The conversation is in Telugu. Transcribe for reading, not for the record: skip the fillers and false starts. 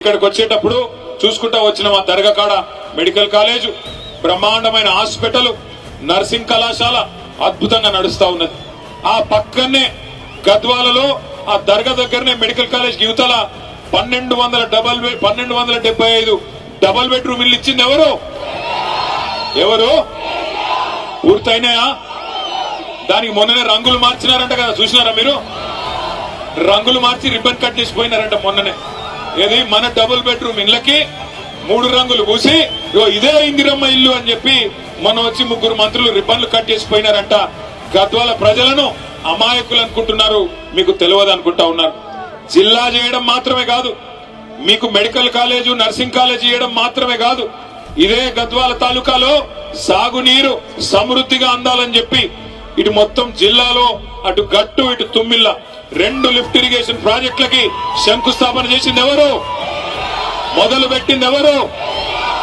ఇక్కడికి వచ్చేటప్పుడు చూసుకుంటా వచ్చిన మా దర్గా కాడ మెడికల్ కాలేజు, బ్రహ్మాండమైన హాస్పిటల్, నర్సింగ్ కళాశాల అద్భుతంగా నడుస్తా ఉన్నది. ఆ పక్కనే గద్వాలలో ఆ దర్గా దగ్గరనే మెడికల్ కాలేజ్ యువతల 1275 డబల్ బెడ్రూమ్ ఇల్లు ఇచ్చింది ఎవరు పూర్తయినాయా? దానికి మొన్ననే రంగులు మార్చినారంట కదా, చూసినారా మీరు? రంగులు మార్చి రిబ్బన్ కట్ చేసిపోయినారంట మొన్ననే. ఏది మన డబుల్ బెడ్రూమ్ ఇళ్ళకి 3 రంగులు పూసి ఇదే ఇందిరమ్మ ఇల్లు అని చెప్పి మొన్న వచ్చి 3 మంత్రులు రిబ్బన్లు కట్ చేసిపోయినారంట. గద్వాల ప్రజలను అమాయకులు అనుకుంటున్నారు, మీకు తెలియదు అనుకుంటా ఉన్నారు. జిల్లా చేయడం మాత్రమే కాదు, మీకు మెడికల్ కాలేజు, నర్సింగ్ కాలేజ్ చేయడం మాత్రమే కాదు, ఇదే గద్వాల తాలూకాలో సాగునీరు సమృద్ధిగా అందాలని చెప్పి ఇటు మొత్తం జిల్లాలో అటు గట్టు ఇటు తుమ్మిళ్ళ 2 లిఫ్ట్ ఇరిగేషన్ ప్రాజెక్టులకి శంకుస్థాపన చేసింది ఎవరు? మొదలు పెట్టింది ఎవరు?